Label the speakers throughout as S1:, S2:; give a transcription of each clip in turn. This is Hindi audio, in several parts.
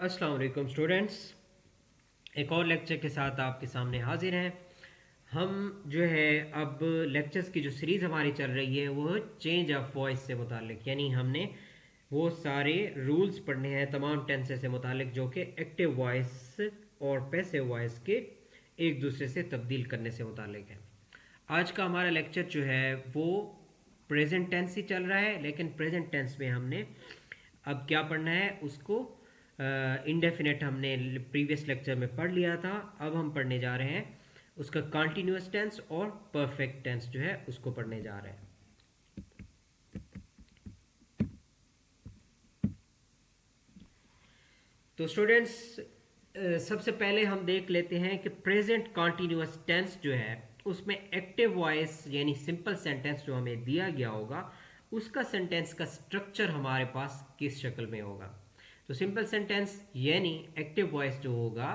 S1: अस्सलाम वालेकुम स्टूडेंट्स। एक और लेक्चर के साथ आपके सामने हाजिर हैं। हम जो है अब लेक्चर्स की जो सीरीज़ हमारी चल रही है वो चेंज ऑफ वॉइस से मुतालिक, यानी हमने वो सारे रूल्स पढ़ने हैं तमाम टेंसेस से मुतालिक जो कि एक्टिव वॉइस और पैसिव वॉइस के एक दूसरे से तब्दील करने से मुतालिक है। आज का हमारा लेक्चर जो है वो प्रेजेंट टेंस ही चल रहा है, लेकिन प्रेजेंट टेंस में हमने अब क्या पढ़ना है उसको इंडेफिनेट हमने प्रीवियस लेक्चर में पढ़ लिया था। अब हम पढ़ने जा रहे हैं उसका कॉन्टिन्यूस टेंस और परफेक्ट टेंस जो है उसको पढ़ने जा रहे हैं। तो स्टूडेंट्स सबसे पहले हम देख लेते हैं कि प्रेजेंट कॉन्टिन्यूस टेंस जो है उसमें एक्टिव वॉइस यानी सिंपल सेंटेंस जो हमें दिया गया होगा उसका सेंटेंस का स्ट्रक्चर हमारे पास किस शक्ल में होगा। तो सिंपल सेंटेंस यानी एक्टिव वॉइस जो होगा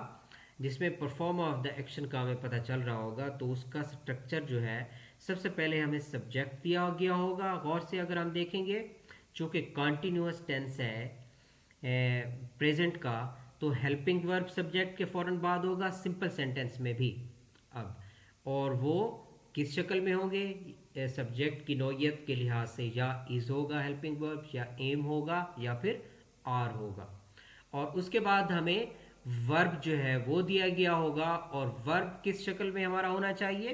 S1: जिसमें परफॉर्मर ऑफ द एक्शन का हमें पता चल रहा होगा, तो उसका स्ट्रक्चर जो है सबसे पहले हमें सब्जेक्ट दिया गया होगा। गौर से अगर हम देखेंगे चूँकि कॉन्टिन्यूस टेंस है प्रेजेंट का, तो हेल्पिंग वर्ब सब्जेक्ट के फ़ौरन बाद होगा सिंपल सेंटेंस में भी। अब और वो किस शक्ल में होंगे सब्जेक्ट की नौयत के लिहाज से, या इज़ होगा हेल्पिंग वर्ब, या एम होगा, या फिर आर होगा। और उसके बाद हमें वर्ब जो है वो दिया गया होगा, और वर्ब किस शक्ल में हमारा होना चाहिए।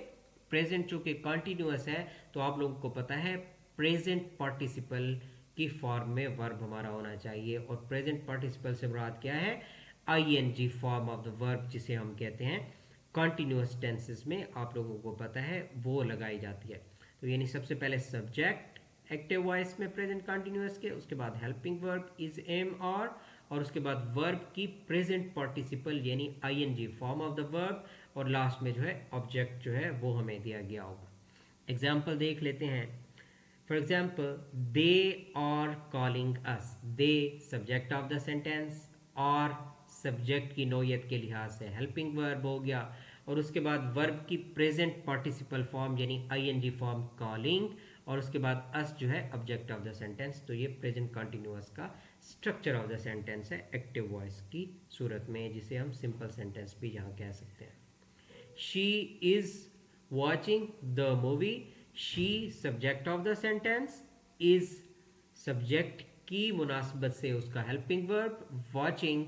S1: प्रेजेंट चूँकि कॉन्टिन्यूस है तो आप लोगों को पता है प्रेजेंट पार्टिसिपल की फॉर्म में वर्ब हमारा होना चाहिए। और प्रेजेंट पार्टिसिपल से मुराद क्या है, ING form of the verb जिसे हम कहते हैं कॉन्टिन्यूस टेंसेस में, आप लोगों को पता है वो लगाई जाती है। तो यानी सबसे पहले सब्जेक्ट एक्टिव वॉइस में प्रेजेंट कॉन्टिन्यूस के, उसके बाद हेल्पिंग वर्ब इज एम और उसके बाद वर्ब की प्रेजेंट पार्टिसिपल यानी ING form of the verb, और लास्ट में जो है ऑब्जेक्ट जो है वो हमें दिया गया होगा। एग्जाम्पल देख लेते हैं। For example, they are calling us. They subject of the sentence, और सब्जेक्ट की नोयत के लिहाज से हेल्पिंग वर्ब हो गया, और उसके बाद वर्ब की प्रेजेंट पार्टिसिपल फॉर्म यानी आईएनजी फॉर्म कॉलिंग, और उसके बाद अस जो है ऑब्जेक्ट ऑफ द सेंटेंस। तो ये प्रेजेंट कंटिन्यूअस का स्ट्रक्चर ऑफ द सेंटेंस है एक्टिव वॉइस की सूरत में, जिसे हम सिंपल सेंटेंस भी यहाँ कह सकते हैं। She is watching the movie, she subject of the sentence, is subject की मुनासबत से उसका helping verb, watching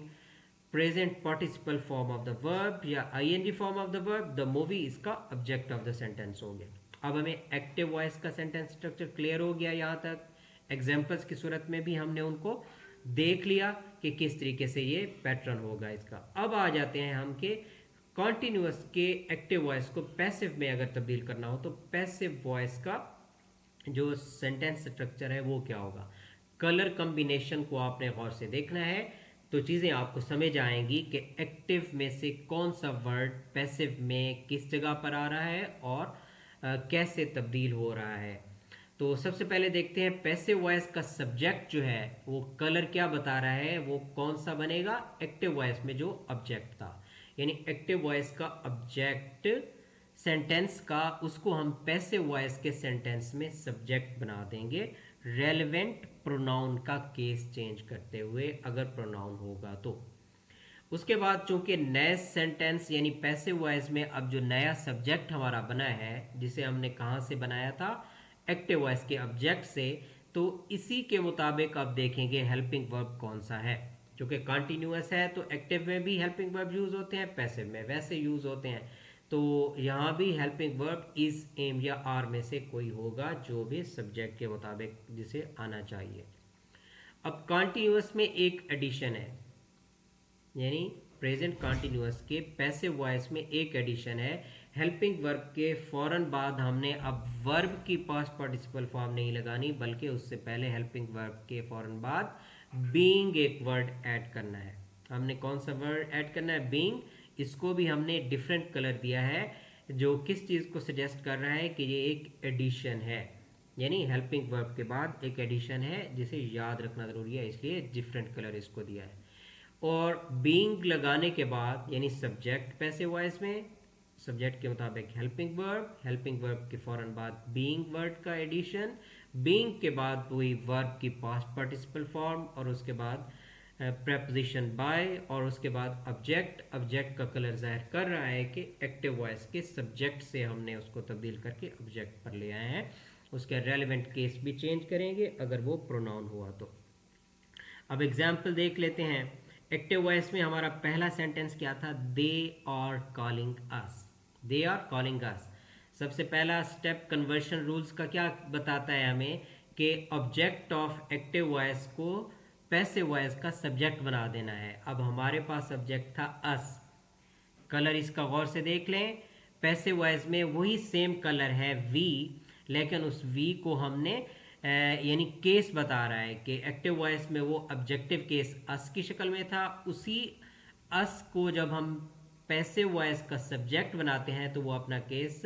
S1: present participle form of the verb या ING form of the verb, the movie इसका ऑब्जेक्ट ऑफ द सेंटेंस हो गया। अब हमें एक्टिव वॉइस का सेंटेंस स्ट्रक्चर क्लियर हो गया। यहाँ तक एग्जाम्पल्स की सूरत में भी हमने उनको देख लिया कि किस तरीके से ये पैटर्न होगा इसका। अब आ जाते हैं हम के कॉन्टिन्यूअस के एक्टिव वॉइस को पैसिव में अगर तब्दील करना हो, तो पैसिव वॉइस का जो सेंटेंस स्ट्रक्चर है वो क्या होगा। कलर कम्बिनेशन को आपने गौर से देखना है, तो चीज़ें आपको समझ आएंगी कि एक्टिव में से कौन सा वर्ड पैसिव में किस जगह पर आ रहा है और कैसे तब्दील हो रहा है। तो सबसे पहले देखते हैं पैसिव वॉइस का सब्जेक्ट जो है वो कलर क्या बता रहा है, वो कौन सा बनेगा एक्टिव वॉइस में जो ऑब्जेक्ट था। यानी एक्टिव वॉइस का ऑब्जेक्ट सेंटेंस का उसको हम पैसिव वॉइस के सेंटेंस में सब्जेक्ट बना देंगे रेलेवेंट प्रोनाउन का केस चेंज करते हुए, अगर प्रोनाउन होगा तो। उसके बाद चूंकि नए सेंटेंस यानी पैसिव वॉइस में अब जो नया सब्जेक्ट हमारा बना है, जिसे हमने कहाँ से बनाया था, एक्टिव वॉइस के ऑब्जेक्ट से, तो इसी के मुताबिक अब देखेंगे हेल्पिंग वर्ब कौन सा है। क्योंकि कॉन्टिन्यूअस है तो एक्टिव में भी हेल्पिंग वर्ब यूज होते हैं, पैसिव में वैसे यूज होते हैं। तो यहाँ भी हेल्पिंग वर्ब इज एम या आर में से कोई होगा जो भी सब्जेक्ट के मुताबिक जिसे आना चाहिए। अब कॉन्टिन्यूअस में एक एडिशन है, यानी प्रेजेंट कॉन्टिन्यूअस के पैसिव वॉइस में एक एडिशन है। हेल्पिंग वर्ब के फौरन बाद हमने अब वर्ब की पास्ट पार्टिसिपल फॉर्म नहीं लगानी, बल्कि उससे पहले हेल्पिंग वर्ब के फौरन बाद बीइंग एक वर्ड ऐड करना है। हमने कौन सा वर्ड ऐड करना है, बीइंग। इसको भी हमने डिफरेंट कलर दिया है, जो किस चीज़ को सजेस्ट कर रहा है कि ये एक एडिशन है, यानी हेल्पिंग वर्ब के बाद एक एडिशन है जिसे याद रखना ज़रूरी है, इसलिए डिफरेंट कलर इसको दिया है। और बीइंग लगाने के बाद यानी सब्जेक्ट पैसिव वॉइस में सब्जेक्ट के मुताबिक हेल्पिंग वर्ब के फौरन बाद बीइंग वर्ड का एडिशन, बीइंग के बाद वही वर्ब की पास्ट पार्टिसिपल फॉर्म, और उसके बाद preposition by और उसके बाद ऑब्जेक्ट का कलर जाहिर कर रहा है कि एक्टिव वॉइस के सब्जेक्ट से हमने उसको तब्दील करके ऑब्जेक्ट पर ले आए हैं। उसके रेलेवेंट केस भी चेंज करेंगे अगर वो प्रोनाउन हुआ तो। अब एग्जाम्पल देख लेते हैं। एक्टिव वॉइस में हमारा पहला सेंटेंस क्या था? They are calling us. They are calling us. सबसे पहला स्टेप कन्वर्शन रूल्स का क्या बताता है हमें कि ऑब्जेक्ट ऑफ एक्टिव वॉइस को पैसिव वॉइस का सब्जेक्ट बना देना है। अब हमारे पास सब्जेक्ट था अस। कलर इसका गौर से देख लें। पैसिव वॉइस में वही सेम कलर है वी, लेकिन उस वी को हमने यानी केस बता रहा है कि एक्टिव वॉइस में वो ऑब्जेक्टिव केस अस की शक्ल में था। उसी अस को जब हम पैसिव वॉइस का सब्जेक्ट बनाते हैं तो वो अपना केस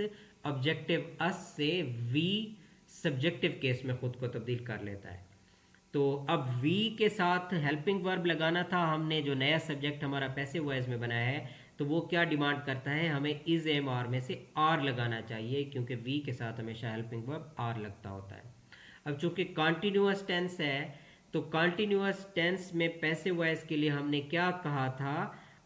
S1: ऑब्जेक्टिव अस से वी सब्जेक्टिव केस में खुद को तब्दील कर लेता है। तो अब वी के साथ हेल्पिंग वर्ब लगाना था हमने, जो नया सब्जेक्ट हमारा पैसिव वॉइस में बनाया है, तो वो क्या डिमांड करता है? हमें इज एम आर में से आर लगाना चाहिए, क्योंकि वी के साथ हमेशा हेल्पिंग वर्ब आर लगता होता है। अब चूंकि कॉन्टिन्यूअस टेंस है, तो कॉन्टिन्यूअस टेंस में पैसिव वॉइस के लिए हमने क्या कहा था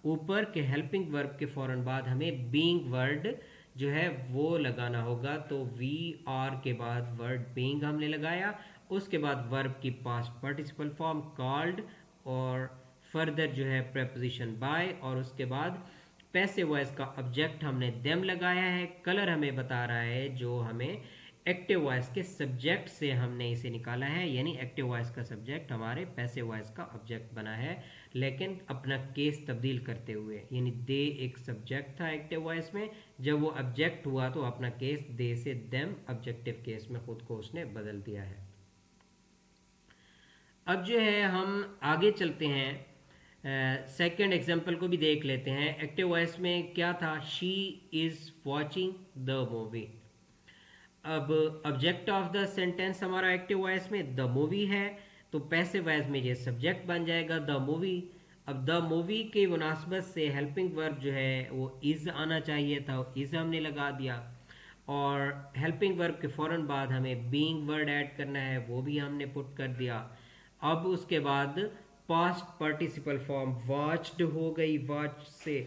S1: ऊपर के हेल्पिंग वर्ब के फौरन बाद हमें बीइंग वर्ड जो है वो लगाना होगा। तो वी आर के बाद वर्ड बीइंग हमने लगाया, उसके बाद वर्ब की पास्ट पार्टिसिपल फॉर्म कॉल्ड और फर्दर जो है प्रेपोजिशन बाय, और उसके बाद पैसिव वॉइस का ऑब्जेक्ट हमने देम लगाया है। कलर हमें बता रहा है जो हमें एक्टिव वॉइस के सब्जेक्ट से हमने इसे निकाला है, यानी एक्टिव वॉइस का सब्जेक्ट हमारे पैसिव वॉइस का ऑब्जेक्ट बना है, लेकिन अपना केस तब्दील करते हुए। यानी दे एक सब्जेक्ट था एक्टिव वॉइस में, जब वो ऑब्जेक्ट हुआ तो अपना केस दे से देम ऑब्जेक्टिव केस में खुद को उसने बदल दिया है। अब जो है हम आगे चलते हैं, सेकेंड एग्जाम्पल को भी देख लेते हैं। एक्टिव वॉइस में क्या था? She is watching the movie. अब ऑब्जेक्ट ऑफ द सेंटेंस हमारा एक्टिव वॉइस में द मूवी है, तो पैसिव वॉइस में ये सब्जेक्ट बन जाएगा द मूवी। अब द मूवी के मुनासबत से हेल्पिंग वर्ब जो है वो इज़ आना चाहिए था, इज़ हमने लगा दिया, और हेल्पिंग वर्ब के फ़ौरन बाद हमें बीइंग वर्ड ऐड करना है, वो भी हमने पुट कर दिया। अब उसके बाद पास्ट पार्टिसिपल फॉर्म वॉच्ड हो गई, वॉच से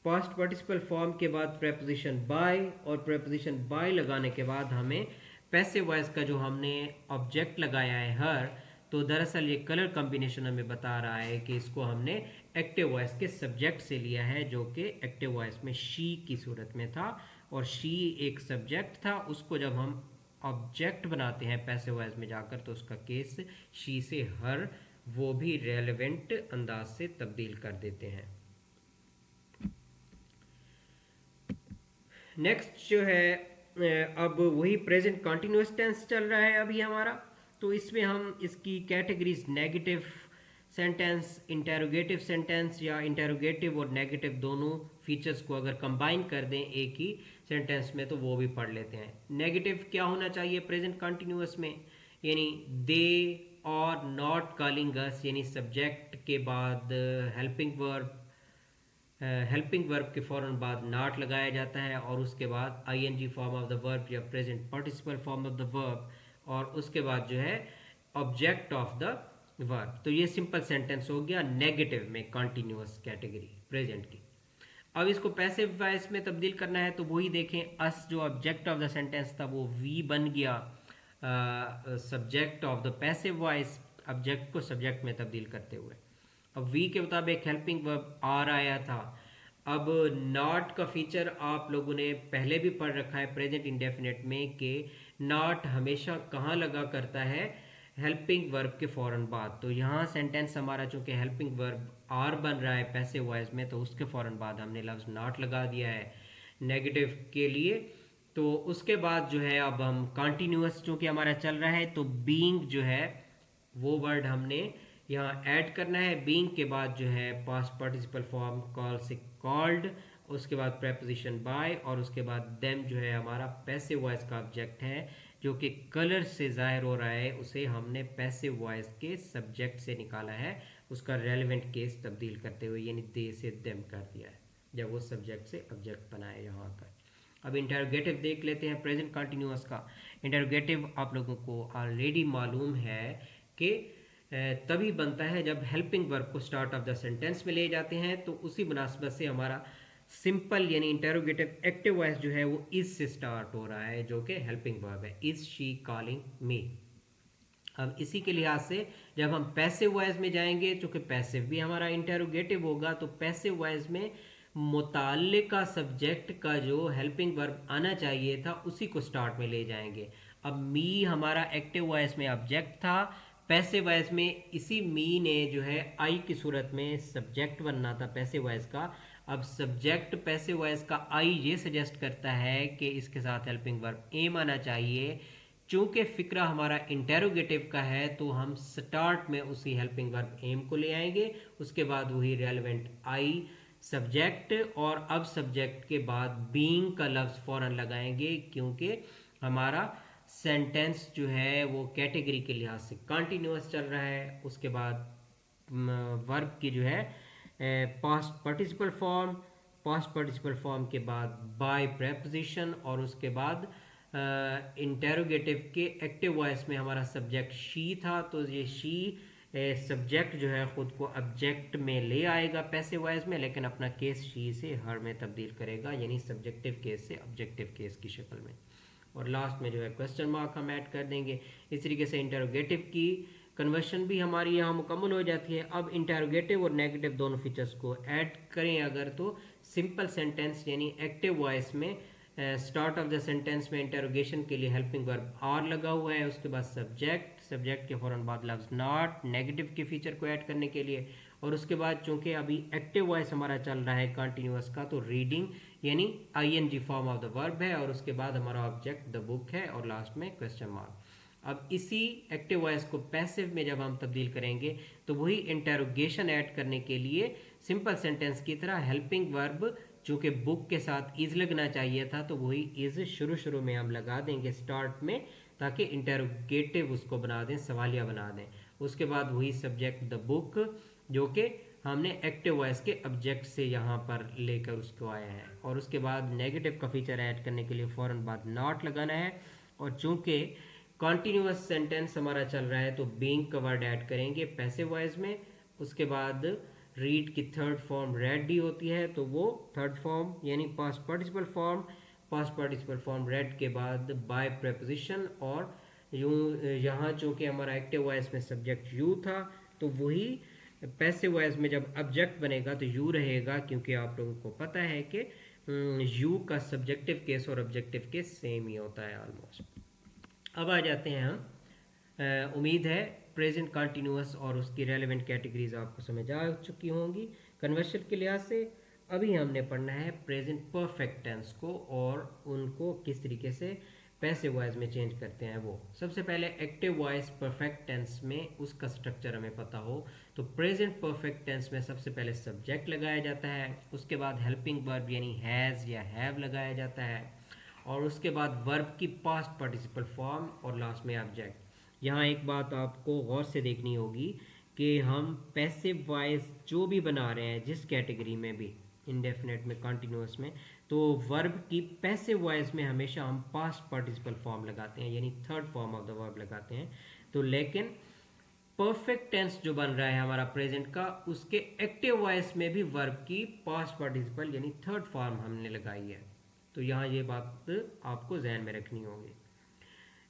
S1: पास्ट पार्टिसिपल फॉर्म के बाद प्रेपोजिशन बाय, और प्रेपोजिशन बाय लगाने के बाद हमें पैसिव वॉइस का जो हमने ऑब्जेक्ट लगाया है हर, तो दरअसल ये कलर कॉम्बिनेशन हमें बता रहा है कि इसको हमने एक्टिव वॉइस के सब्जेक्ट से लिया है, जो कि एक्टिव वॉइस में शी की सूरत में था, और शी एक सब्जेक्ट था। उसको जब हम ऑब्जेक्ट बनाते हैं पैसिव वॉइस में जाकर, तो उसका केस शी से हर वो भी रेलेवेंट अंदाज से तब्दील कर देते हैं। नेक्स्ट जो है अब वही प्रेजेंट कॉन्टिन्यूस टेंस चल रहा है अभी हमारा, तो इसमें हम इसकी categories negative sentence, interrogative sentence, या इंटेरोगेटिव और नेगेटिव दोनों फीचर्स को अगर कंबाइन कर दें एक ही सेंटेंस में, तो वो भी पढ़ लेते हैं। नेगेटिव क्या होना चाहिए प्रेजेंट कॉन्टिन्यूस में? यानी दे और नॉट कॉलिंग अस, यानी सब्जेक्ट के बाद हेल्पिंग वर्ब, हेल्पिंग वर्ब के फ़ौरन बाद नॉट लगाया जाता है, और उसके बाद ING form of the verb या present participle form of the verb, और उसके बाद जो है ऑब्जेक्ट ऑफ द वर्ब। तो ये सिंपल सेंटेंस हो गया नेगेटिव में कॉन्टिन्यूअस कैटेगरी प्रेजेंट की। अब इसको पैसिव वॉइस में तब्दील करना है, तो वही देखें, अस जो ऑब्जेक्ट ऑफ द सेंटेंस था वो वी बन गया subject of the passive voice, object को सब्जेक्ट में तब्दील करते हुए। अब वी के मुताबिक हेल्पिंग वर्ब आर आया था। अब नॉट का फीचर आप लोगों ने पहले भी पढ़ रखा है प्रेजेंट इंडेफिनिट में, कि नॉट हमेशा कहाँ लगा करता है? हेल्पिंग वर्ब के फ़ौरन बाद। तो यहाँ सेंटेंस हमारा चूंकि हेल्पिंग वर्ब आर बन रहा है पैसिव वॉइस में, तो उसके फ़ौरन बाद हमने लफ्ज़ नॉट लगा दिया है नेगेटिव के लिए। तो उसके बाद जो है अब हम कॉन्टीन्यूअस चूँकि हमारा चल रहा है, तो बीइंग जो है वो वर्ड हमने यहाँ ऐड करना है। बीइंग के बाद जो है पास्ट पार्टिसिपल फॉर्म कॉल से कॉल्ड, उसके बाद प्रेपोजिशन बाय, और उसके बाद देम जो है हमारा पैसिव वॉइस का ऑब्जेक्ट है, जो कि कलर से जाहिर हो रहा है, उसे हमने पैसिव वॉइस के सब्जेक्ट से निकाला है, उसका रेलेवेंट केस तब्दील करते हुए, यानी दे से देम कर दिया है, जब वो सब्जेक्ट से ऑब्जेक्ट बना है यहाँ पर। अब इंटरोगेटिव देख लेते हैं प्रेजेंट कंटिन्यूअस का। इंटरोगेटिव आप लोगों को ऑलरेडी मालूम है कि तभी बनता है जब हेल्पिंग वर्ब को स्टार्ट ऑफ द सेंटेंस में ले जाते हैं। तो उसी मुनासबत से हमारा सिंपल यानी इंटेरोगेटिव एक्टिव वॉइस जो है वो इज से स्टार्ट हो रहा है, जो कि हेल्पिंग वर्ब है, इज शी कॉलिंग मी। अब इसी के लिहाज से जब हम पैसिव वॉइस में जाएंगे, चूंकि पैसिव भी हमारा इंटेरोगेटिव होगा, तो पैसिव वॉइस में मुताल्लिका सब्जेक्ट का जो हेल्पिंग वर्ब आना चाहिए था उसी को स्टार्ट में ले जाएंगे। अब मी हमारा एक्टिव वॉइस में ऑब्जेक्ट था, पैसिव वॉइस में इसी मी ने जो है आई की सूरत में सब्जेक्ट बनना था पैसिव वॉइस का। अब सब्जेक्ट पैसिव वॉइस का आई ये सजेस्ट करता है कि इसके साथ हेल्पिंग वर्ब एम आना चाहिए। चूंकि फिक्रा हमारा इंटेरोगेटिव का है तो हम स्टार्ट में उसी हेल्पिंग वर्ब एम को ले आएंगे, उसके बाद वही रेलेवेंट आई सब्जेक्ट, और अब सब्जेक्ट के बाद बीइंग का लफ्ज़ फ़ौरन लगाएंगे, क्योंकि हमारा सेंटेंस जो है वो कैटेगरी के लिहाज से कंटिन्यूअस चल रहा है। उसके बाद वर्ब की जो है past participle form, past participle form के बाद बाय प्रेपोजिशन, और उसके बाद इंटेरोगेटिव के एक्टिव वॉइस में हमारा सब्जेक्ट शी था, तो ये शी सब्जेक्ट जो है ख़ुद को ऑब्जेक्ट में ले आएगा पैसिव वॉइस में, लेकिन अपना केस शी से हर में तब्दील करेगा, यानी सब्जेक्टिव केस से ऑब्जेक्टिव केस की शक्ल में। और लास्ट में जो है क्वेश्चन मार्क हम ऐड कर देंगे। इस तरीके से इंटेरोगेटिव की कन्वर्शन भी हमारी यहाँ मुकम्मल हो जाती है। अब इंटेरोगेटिव और नेगेटिव दोनों फीचर्स को ऐड करें अगर, तो सिंपल सेंटेंस यानी एक्टिव वॉइस में स्टार्ट ऑफ द सेंटेंस में इंटेरोगेशन के लिए हेल्पिंग वर्ब आर लगा हुआ है, उसके बाद सब्जेक्ट, सब्जेक्ट के फ़ौरन बाद लफ्ज़ नॉट नेगेटिव के फीचर को ऐड करने के लिए, और उसके बाद चूंकि अभी एक्टिव वॉइस हमारा चल रहा है कंटिन्यूअस का, तो रीडिंग यानी ING form of the verb है, और उसके बाद हमारा ऑब्जेक्ट द बुक है, और लास्ट में क्वेश्चन मार्क। अब इसी एक्टिव वॉइस को पैसिव में जब हम तब्दील करेंगे तो वही इंटेरोगेशन ऐड करने के लिए सिंपल सेंटेंस की तरह हेल्पिंग वर्ब, चूँकि बुक के साथ इज लगना चाहिए था, तो वही इज शुरू में हम लगा देंगे स्टार्ट में, ताकि इंटेरोगेटिव उसको बना दें, सवालिया बना दें। उसके बाद वही सब्जेक्ट द बुक, जो कि हमने एक्टिव वॉइस के ऑब्जेक्ट से यहाँ पर लेकर उसको आया है, और उसके बाद नेगेटिव का फीचर ऐड करने के लिए फ़ौरन बाद नॉट लगाना है। और चूँकि कॉन्टीन्यूअस सेंटेंस हमारा चल रहा है तो बीइंग का वर्ड ऐड करेंगे पैसिव वॉइस में। उसके बाद रीड की थर्ड फॉर्म रेड डी होती है, तो वो थर्ड फॉर्म यानी past participle form, past participle form red के बाद बाय प्रेपोजिशन, और यूँ यहाँ चूँकि हमारा एक्टिव वॉइस में सब्जेक्ट यू था, तो वही पैसिव वॉइस में जब ऑब्जेक्ट बनेगा तो यू रहेगा, क्योंकि आप लोगों को पता है कि यू का सब्जेक्टिव केस और ऑब्जेक्टिव केस सेम ही होता है ऑलमोस्ट। अब आ जाते हैं हम, उम्मीद है प्रेजेंट कंटिन्यूअस और उसकी रेलेवेंट कैटेगरीज आपको समझ आ चुकी होंगी कन्वर्शन के लिहाज से। अभी हमने पढ़ना है प्रेजेंट परफेक्ट टेंस को और उनको किस तरीके से पैसिव वॉइस में चेंज करते हैं। वो सबसे पहले एक्टिव वॉइस परफेक्ट टेंस में उसका स्ट्रक्चर हमें पता हो, तो प्रेजेंट परफेक्ट टेंस में सबसे पहले सब्जेक्ट लगाया जाता है, उसके बाद हेल्पिंग वर्ब यानी हैज़ या हैव लगाया जाता है, और उसके बाद वर्ब की पास्ट पार्टिसिपल फॉर्म, और लास्ट में ऑब्जेक्ट। यहाँ एक बात आपको गौर से देखनी होगी कि हम पैसिव वॉइस जो भी बना रहे हैं जिस कैटेगरी में भी, इंडेफिनेट में, कंटिन्यूअस में, तो वर्ब की पैसिव वॉइस में हमेशा हम पास्ट पार्टिसिपल फॉर्म लगाते हैं, यानी third form of the verb लगाते हैं। तो लेकिन परफेक्ट टेंस जो बन रहा है हमारा प्रेजेंट का, उसके एक्टिव वॉइस में भी वर्ब की पास्ट पार्टिसिपल यानी थर्ड फॉर्म हमने लगाई है। तो यहाँ ये बात आपको जहन में रखनी होगी।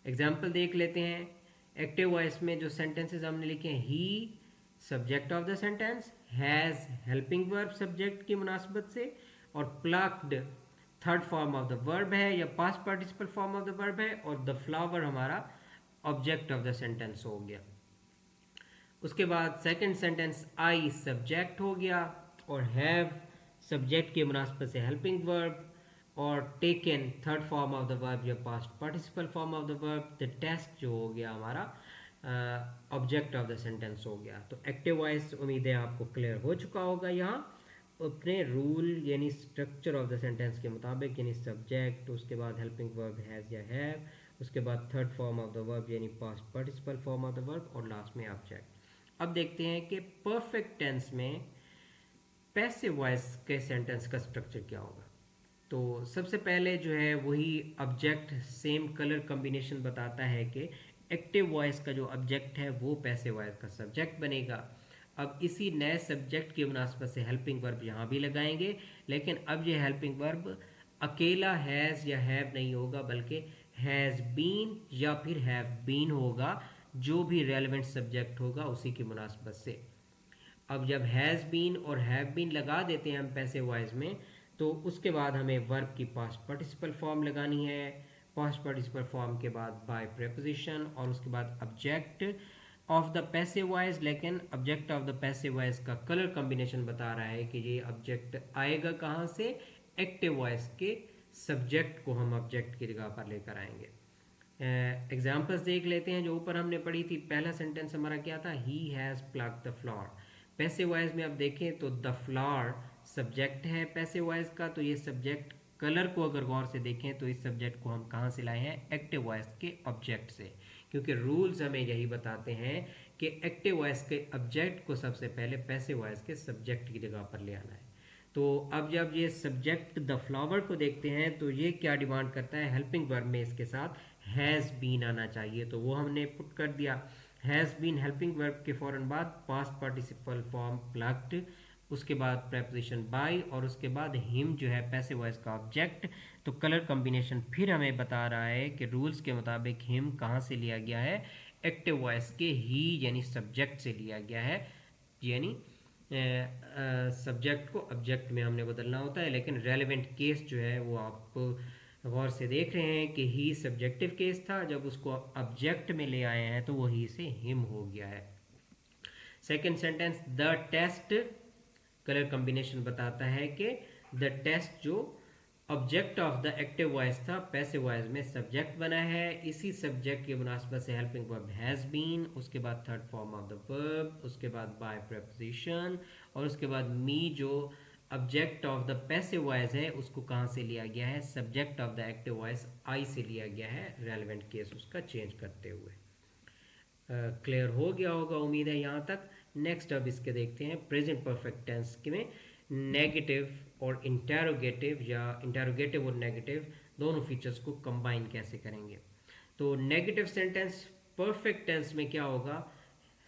S1: एग्जाम्पल देख लेते हैं। एक्टिव वॉइस में जो सेंटेंसेस हमने लिखे हैं, he subject of the sentence, has helping verb subject की मुनासबत से, और plucked third form of the verb है या past participle form of the verb है, और द फ्लावर हमारा ऑब्जेक्ट ऑफ द सेंटेंस हो गया। उसके बाद सेकंड सेंटेंस आई सब्जेक्ट हो गया, और हैव सब्जेक्ट के मुनासबत से हेल्पिंग वर्ब, और taken third form of the verb या past participle form of the verb. The test जो हो गया हमारा ऑब्जेक्ट ऑफ द सेंटेंस हो गया। तो एक्टिव वॉइस उम्मीद है आपको क्लियर हो चुका होगा। यहाँ अपने रूल यानी स्ट्रक्चर ऑफ द सेंटेंस के मुताबिक, यानी सब्जेक्ट, उसके बाद हेल्पिंग वर्ब हैज़ या हैव, उसके बाद third form of the verb यानी past participle form of the verb, और लास्ट में ऑब्जेक्ट। अब देखते हैं कि परफेक्ट टेंस में पैसिव वॉइस के सेंटेंस का स्ट्रक्चर क्या होगा। तो सबसे पहले जो है वही ऑब्जेक्ट सेम कलर कॉम्बिनेशन बताता है कि एक्टिव वॉइस का जो ऑब्जेक्ट है वो पैसिव वॉइस का सब्जेक्ट बनेगा। अब इसी नए सब्जेक्ट की मुनासबत से हेल्पिंग वर्ब यहाँ भी लगाएंगे, लेकिन अब ये हेल्पिंग वर्ब अकेला हैज़ या हैव नहीं होगा, बल्कि हैज़ बीन या फिर हैव बीन होगा, जो भी रेलेवेंट सब्जेक्ट होगा उसी की मुनासबत से। अब जब हैज़ बीन और हैव बीन लगा देते हैं हम पैसिव वॉइस में, तो उसके बाद हमें वर्ब की पास्ट पार्टिसिपल फॉर्म लगानी है। पास्ट पार्टिसिपल फॉर्म के बाद बाय प्रेपोजिशन और उसके बाद object of the passive voice. लेकिन object of the passive voice का कलर कॉम्बिनेशन बता रहा है कि ये ऑब्जेक्ट आएगा कहाँ से, एक्टिव वॉइस के सब्जेक्ट को हम ऑब्जेक्ट की जगह पर लेकर आएंगे। एग्जाम्पल्स देख लेते हैं जो ऊपर हमने पढ़ी थी। पहला सेंटेंस हमारा क्या था, he has plugged the flower. Passive voice में आप देखें तो द फ्लावर सब्जेक्ट है पैसिव वॉइस का, तो ये सब्जेक्ट कलर को अगर गौर से देखें तो इस सब्जेक्ट को हम कहाँ से लाए हैं, एक्टिव वॉइस के ऑब्जेक्ट से, क्योंकि रूल्स हमें यही बताते हैं कि एक्टिव वॉइस के ऑब्जेक्ट को सबसे पहले पैसिव वॉइस के सब्जेक्ट की जगह पर ले आना है। तो अब जब ये सब्जेक्ट द फ्लावर को देखते हैं तो ये क्या डिमांड करता है, हेल्पिंग वर्ब में इसके साथ हैज़ बीन आना चाहिए, तो वो हमने पुट कर दिया। हैज़ बीन हेल्पिंग वर्ब के फ़ौरन बाद पास्ट पार्टिसिपल फॉर्म प्लग्ड, उसके बाद प्रेपोजिशन बाय और उसके बाद हिम जो है पैसिव वॉइस का ऑब्जेक्ट। तो कलर कॉम्बिनेशन फिर हमें बता रहा है कि रूल्स के मुताबिक हिम कहाँ से लिया गया है, एक्टिव वॉइस के ही यानी सब्जेक्ट से लिया गया है, यानी सब्जेक्ट को ऑब्जेक्ट में हमने बदलना होता है। लेकिन रेलेवेंट केस जो है वो आप गौर से देख रहे हैं कि ही सब्जेक्टिव केस था, जब उसको ऑब्जेक्ट में ले आए हैं तो वो ही से हिम हो गया है। Second sentence the test, colour combination बताता है कि द टेस्ट जो object of the active voice था पैसिव वॉइस में सब्जेक्ट बना है। इसी सब्जेक्ट की मुनासबत से हेल्पिंग वर्ब हैज़ बीन, उसके बाद third form of the verb, उसके बाद बाय प्रेपोजिशन और उसके बाद मी जो object of the passive voice है उसको कहाँ से लिया गया है, subject of the active voice आई से लिया गया है, रेलेवेंट केस उसका चेंज करते हुए। क्लियर हो गया होगा उम्मीद है यहाँ तक। नेक्स्ट अब इसके देखते हैं प्रेजेंट परफेक्ट टेंस में नेगेटिव और इंटेरोगेटिव या इंटेरोगेटिव और नेगेटिव दोनों फीचर्स को कंबाइन कैसे करेंगे। तो नेगेटिव सेंटेंस परफेक्ट टेंस में क्या होगा,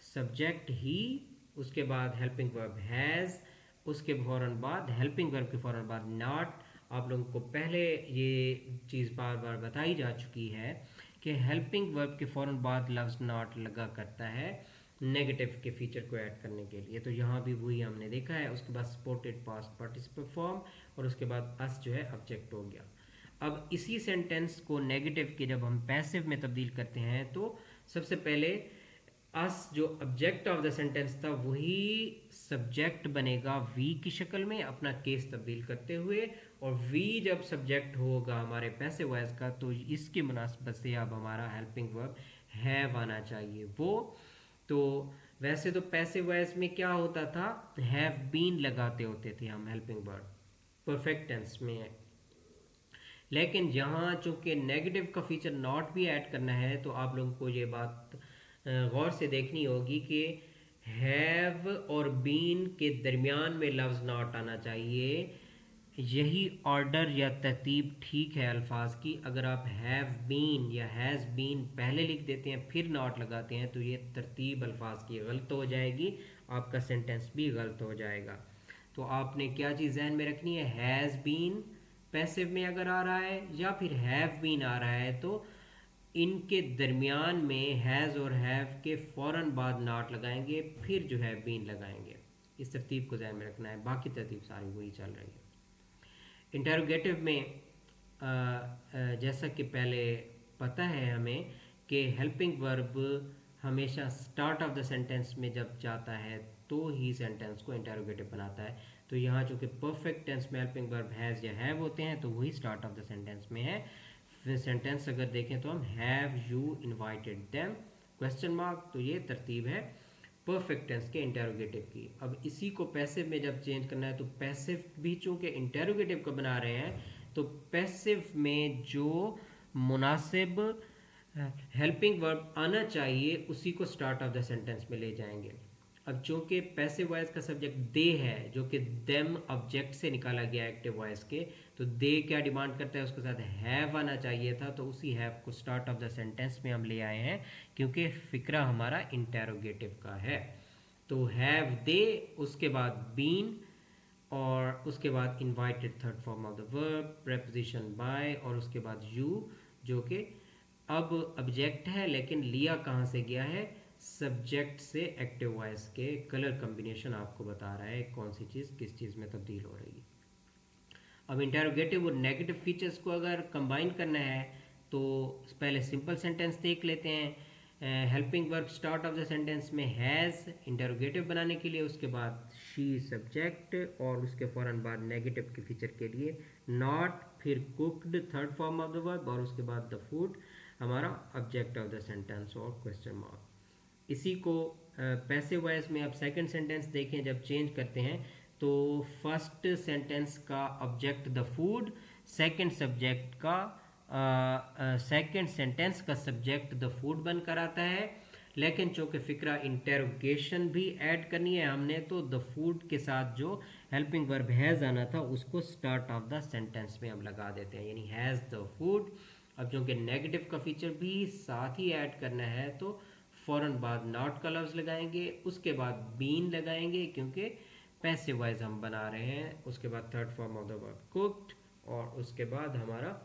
S1: सब्जेक्ट ही, उसके बाद हेल्पिंग वर्ब हैज़, उसके फ़ौरन बाद हेल्पिंग वर्ब के फ़ौरन बाद नॉट। आप लोगों को पहले ये चीज़ बार बार बताई जा चुकी है कि हेल्पिंग वर्ब के फ़ौरन बाद लफ्ज़ नॉट लगा करता है नेगेटिव के फीचर को ऐड करने के लिए, तो यहाँ भी वही हमने देखा है। उसके बाद सपोर्टेड पास्ट पार्टिसिपल फॉर्म और उसके बाद अस जो है ऑब्जेक्ट हो गया। अब इसी सेंटेंस को नेगेटिव के जब हम पैसिव में तब्दील करते हैं तो सबसे पहले अस जो ऑब्जेक्ट ऑफ द सेंटेंस था वही सब्जेक्ट बनेगा वी की शक्ल में अपना केस तब्दील करते हुए, और वी जब सब्जेक्ट होगा हमारे पैसिव वॉइस का तो इसकी मुनासबत से अब हमारा हेल्पिंग वर्ब हैव आना चाहिए। वो तो वैसे तो पैसिव वॉइस में क्या होता था, हैव बीन लगाते होते थे हम हेल्पिंग वर्ब परफेक्ट टेंस में, लेकिन यहाँ चूंकि नेगेटिव का फीचर नॉट भी ऐड करना है तो आप लोगों को ये बात गौर से देखनी होगी कि हैव और बीन के दरमियान में लफ्ज़ नॉट आना चाहिए। यही ऑर्डर या तरतीब ठीक है अल्फाज की। अगर आप हैव बीन या हैज़ बीन पहले लिख देते हैं फिर नॉट लगाते हैं तो ये तरतीब अल्फाज की गलत हो जाएगी, आपका सेंटेंस भी गलत हो जाएगा। तो आपने क्या चीज़ ज़हन में रखनी है, हैज़ बीन पैसिव में अगर आ रहा है या फिर हैव बीन आ रहा है तो इनके दरमियान में हैज़ और हैव के फ़ौरन बाद नॉट लगाएंगे, फिर जो है बीन लगाएंगे। इस तरतीब को ध्यान में रखना है, बाकी तरतीब सारी वही चल रही है। इंटरोगेटिव में जैसा कि पहले पता है हमें कि हेल्पिंग वर्ब हमेशा स्टार्ट ऑफ द सेंटेंस में जब जाता है तो ही सेंटेंस को इंटरोगेटिव बनाता है। तो यहाँ चूँकि परफेक्ट टेंस में हेल्पिंग वर्ब हैज़ या हैव होते हैं तो वही स्टार्ट ऑफ द सेंटेंस में है। फिर सेंटेंस अगर देखें तो हम have you invited them question mark, तो ये तरतीब है परफेक्ट टेंस के इंटेरोगेटिव की। अब इसी को पैसिव में जब चेंज करना है तो पैसिव भी चूँकि इंटेरोगेटिव को बना रहे हैं तो पैसिव में जो मुनासिब हेल्पिंग वर्ब आना चाहिए उसी को स्टार्ट ऑफ द सेंटेंस में ले जाएंगे। अब चूंकि पैसिव वॉइस का सब्जेक्ट दे है जो कि देम ऑब्जेक्ट से निकाला गया एक्टिव वॉइस के, तो दे क्या डिमांड करता है, उसके साथ हैव आना चाहिए था, तो उसी हैव को स्टार्ट ऑफ द सेंटेंस में हम ले आए हैं क्योंकि फिक्रा हमारा इंटेरोगेटिव का है। तो हैव दे, उसके बाद बीन, और उसके बाद invited third form of the verb, preposition by, और उसके बाद यू जो कि अब ऑब्जेक्ट है लेकिन लिया कहाँ से गया है, सब्जेक्ट से एक्टिव वॉइस के। कलर कॉम्बिनेशन आपको बता रहा है कौन सी चीज़ किस चीज़ में तब्दील हो रही है। अब इंटेरोगेटिव और नेगेटिव फीचर्स को अगर कंबाइन करना है तो पहले सिंपल सेंटेंस देख लेते हैं। Helping verb start of the sentence में हैज़ इंटेरोगेटिव बनाने के लिए, उसके बाद शी सब्जेक्ट, और उसके फ़ौरन बाद नेगेटिव के फीचर के लिए नॉट, फिर cooked third form of the verb, और उसके बाद द फूड हमारा ऑब्जेक्ट ऑफ द सेंटेंस और क्वेश्चन मार्क। इसी को पैसिव वॉइस में अब सेकंड सेंटेंस देखें, जब चेंज करते हैं तो फर्स्ट सेंटेंस का object the food, second subject का सेकंड सेंटेंस का सब्जेक्ट द फूड बनकर आता है। लेकिन चूंकि फिक्रा इंटेरोगेशन भी ऐड करनी है हमने, तो द फूड के साथ जो हेल्पिंग वर्ब हैज़ आना था उसको स्टार्ट ऑफ द सेंटेंस में हम लगा देते हैं, यानी हैज़ द फूड। अब चूंकि नेगेटिव का फीचर भी साथ ही ऐड करना है तो फ़ौरन बाद नॉट का लफ्ज़ लगाएंगे, उसके बाद बीन लगाएंगे क्योंकि पैसिव वॉइस हम बना रहे हैं, उसके बाद third form of the verb cooked, और उसके बाद हमारा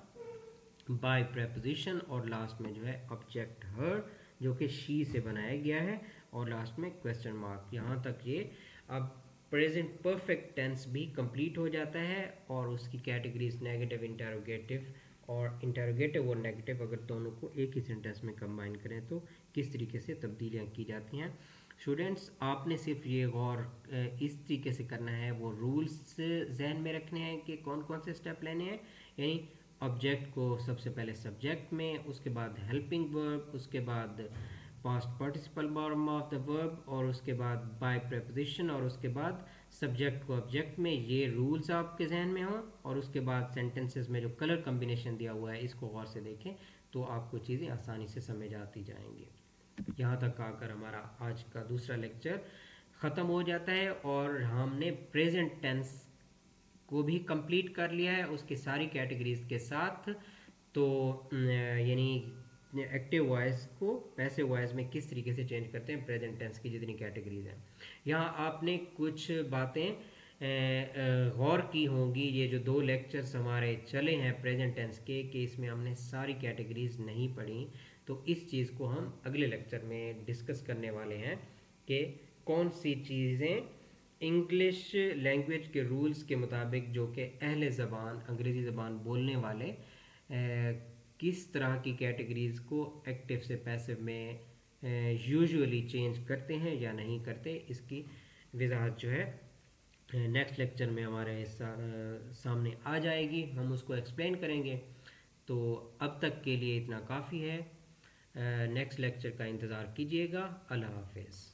S1: बाय प्रेपोजिशन, और लास्ट में जो है ऑब्जेक्ट हर जो कि शी से बनाया गया है, और लास्ट में क्वेश्चन मार्क। यहाँ तक ये अब प्रेजेंट परफेक्ट टेंस भी कंप्लीट हो जाता है, और उसकी कैटेगरीज नेगेटिव, इंटेरोगेटिव, और इंटेरोगेटिव और नेगेटिव अगर दोनों को एक ही सेंटेंस में कंबाइन करें तो किस तरीके से तब्दीलियाँ की जाती हैं। स्टूडेंट्स, आपने सिर्फ ये गौर इस तरीके से करना है, वो रूल्स जहन में रखने हैं कि कौन कौन से स्टेप लेने हैं, यानी ऑब्जेक्ट को सबसे पहले सब्जेक्ट में, उसके बाद हेल्पिंग वर्ब, उसके बाद past participle form of the verb, और उसके बाद बाय प्रेपोजिशन, और उसके बाद सब्जेक्ट को ऑब्जेक्ट में। ये रूल्स आपके जहन में हों, और उसके बाद सेंटेंसेस में जो कलर कम्बिनेशन दिया हुआ है इसको गौर से देखें तो आपको चीज़ें आसानी से समझ आती जाएंगी। यहाँ तक आकर हमारा आज का दूसरा लेक्चर ख़त्म हो जाता है, और हमने प्रेजेंट टेंस को भी कंप्लीट कर लिया है उसकी सारी कैटेगरीज के साथ। तो यानी एक्टिव वॉइस को पैसिव वॉइस में किस तरीके से चेंज करते हैं, प्रेजेंट टेंस की जितनी कैटेगरीज हैं। यहाँ आपने कुछ बातें गौर की होंगी, ये जो 2 लेक्चर्स हमारे चले हैं प्रेजेंट टेंस के, कि इसमें हमने सारी कैटेगरीज नहीं पढ़ी, तो इस चीज़ को हम अगले लेक्चर में डिस्कस करने वाले हैं कि कौन सी चीज़ें इंग्लिश लैंग्वेज के रूल्स के मुताबिक, जो कि अहले ज़बान अंग्रेज़ी ज़बान बोलने वाले किस तरह की कैटेगरीज़ को एक्टिव से पैसिव में यूजुअली चेंज करते हैं या नहीं करते, इसकी वजाहत जो है नेक्स्ट लेक्चर में हमारे सामने आ जाएगी, हम उसको एक्सप्लेन करेंगे। तो अब तक के लिए इतना काफ़ी है, नेक्स्ट लेक्चर का इंतज़ार कीजिएगा। अल्लाह हाफिज़।